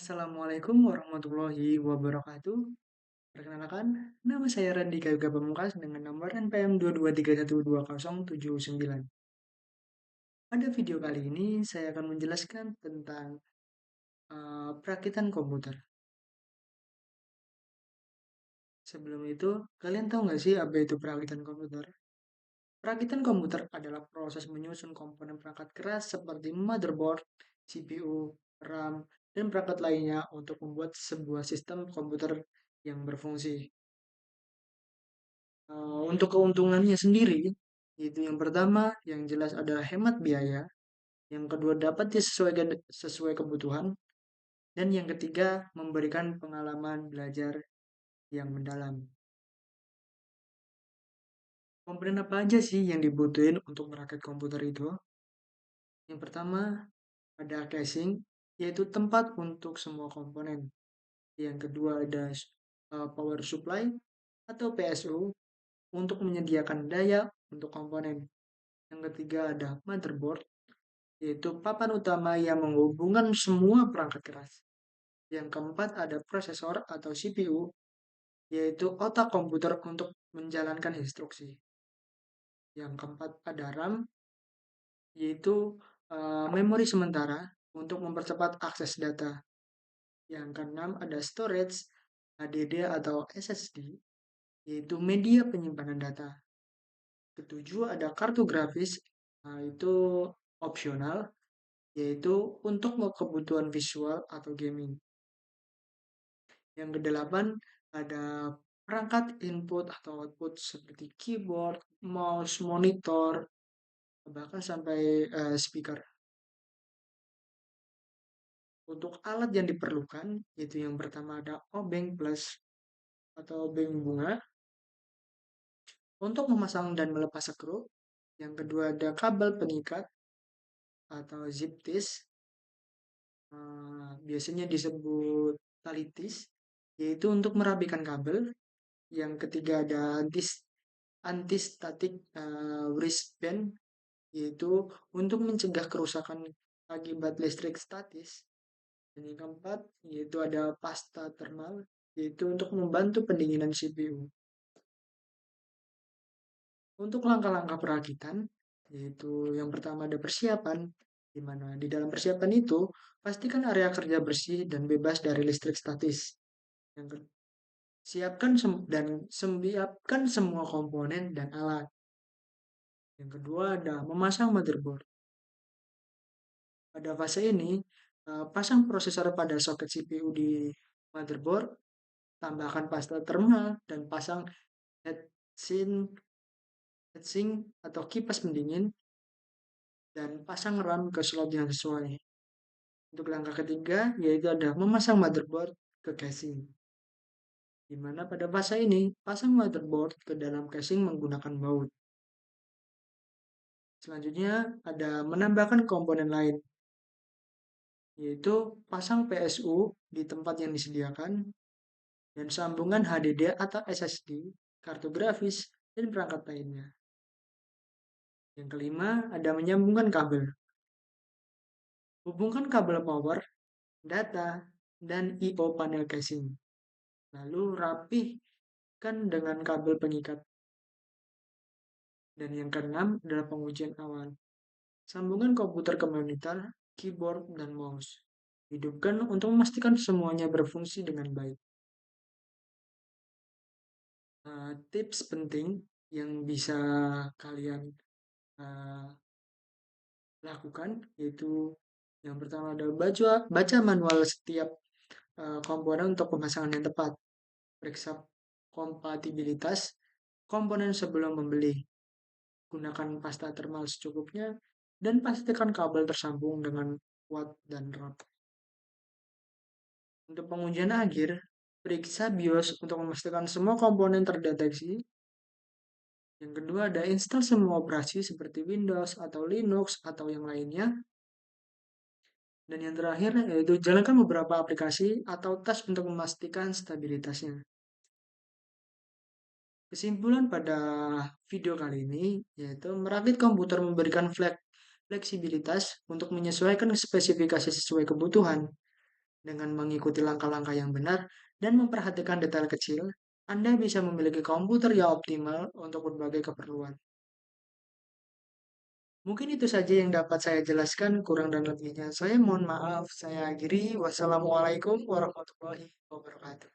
Assalamualaikum warahmatullahi wabarakatuh. Perkenalkan, nama saya Randika Yoga Pamungkas dengan nomor NPM 223120079. Pada video kali ini, saya akan menjelaskan tentang perakitan komputer. Sebelum itu, kalian tahu nggak sih apa itu perakitan komputer? Perakitan komputer adalah proses menyusun komponen perangkat keras seperti motherboard, CPU, RAM, dan perangkat lainnya untuk membuat sebuah sistem komputer yang berfungsi. Untuk keuntungannya sendiri, itu yang pertama yang jelas adalah hemat biaya, yang kedua dapat disesuaikan sesuai kebutuhan, dan yang ketiga memberikan pengalaman belajar yang mendalam. Komponen apa aja sih yang dibutuhin untuk merakit komputer itu? Yang pertama ada casing, yaitu tempat untuk semua komponen. Yang kedua ada power supply atau PSU untuk menyediakan daya untuk komponen. Yang ketiga ada motherboard, yaitu papan utama yang menghubungkan semua perangkat keras. Yang keempat ada prosesor atau CPU, yaitu otak komputer untuk menjalankan instruksi. Yang keempat ada RAM, yaitu memori sementara untuk mempercepat akses data. Yang keenam ada storage, HDD atau SSD, yaitu media penyimpanan data. Ketujuh ada kartu grafis, itu opsional, yaitu untuk kebutuhan visual atau gaming. Yang kedelapan ada perangkat input atau output seperti keyboard, mouse, monitor, bahkan sampai speaker. Untuk alat yang diperlukan, yaitu yang pertama ada obeng plus atau obeng bunga untuk memasang dan melepas skru. Yang kedua ada kabel pengikat atau zip disk, biasanya disebut talitis, yaitu untuk merapikan kabel. Yang ketiga ada anti-static wristband, yaitu untuk mencegah kerusakan akibat listrik statis. Dan yang keempat, yaitu ada pasta thermal, yaitu untuk membantu pendinginan CPU. Untuk langkah-langkah perakitan, yaitu yang pertama ada persiapan, di mana di dalam persiapan itu pastikan area kerja bersih dan bebas dari listrik statis. Yang siapkan dan siapkan semua komponen dan alat. Yang kedua ada memasang motherboard. Pada fase ini, pasang prosesor pada soket CPU di motherboard, tambahkan pasta thermal, dan pasang heatsink, heatsink atau kipas pendingin, dan pasang RAM ke slot yang sesuai. Untuk langkah ketiga, yaitu ada memasang motherboard ke casing. Di mana pada fase ini, pasang motherboard ke dalam casing menggunakan baut. Selanjutnya, ada menambahkan komponen lain, yaitu pasang PSU di tempat yang disediakan, dan sambungan HDD atau SSD, kartu grafis, dan perangkat lainnya. Yang kelima, ada menyambungkan kabel. Hubungkan kabel power, data, dan I/O panel casing. Lalu rapihkan dengan kabel pengikat. Dan yang keenam adalah pengujian awal. Sambungan komputer ke monitor, keyboard, dan mouse. Hidupkan untuk memastikan semuanya berfungsi dengan baik. Tips penting yang bisa kalian lakukan yaitu yang pertama adalah baca manual setiap komponen untuk pemasangan yang tepat. Periksa kompatibilitas komponen sebelum membeli. Gunakan pasta thermal secukupnya dan pastikan kabel tersambung dengan kuat dan rapat. Untuk pengujian akhir, periksa BIOS untuk memastikan semua komponen terdeteksi. Yang kedua ada install semua operasi seperti Windows atau Linux atau yang lainnya. Dan yang terakhir yaitu jalankan beberapa aplikasi atau tes untuk memastikan stabilitasnya. Kesimpulan pada video kali ini yaitu merakit komputer memberikan fleksibilitas untuk menyesuaikan spesifikasi sesuai kebutuhan. Dengan mengikuti langkah-langkah yang benar dan memperhatikan detail kecil, Anda bisa memiliki komputer yang optimal untuk berbagai keperluan. Mungkin itu saja yang dapat saya jelaskan, kurang dan lebihnya. Saya mohon maaf, saya akhiri. Wassalamualaikum warahmatullahi wabarakatuh.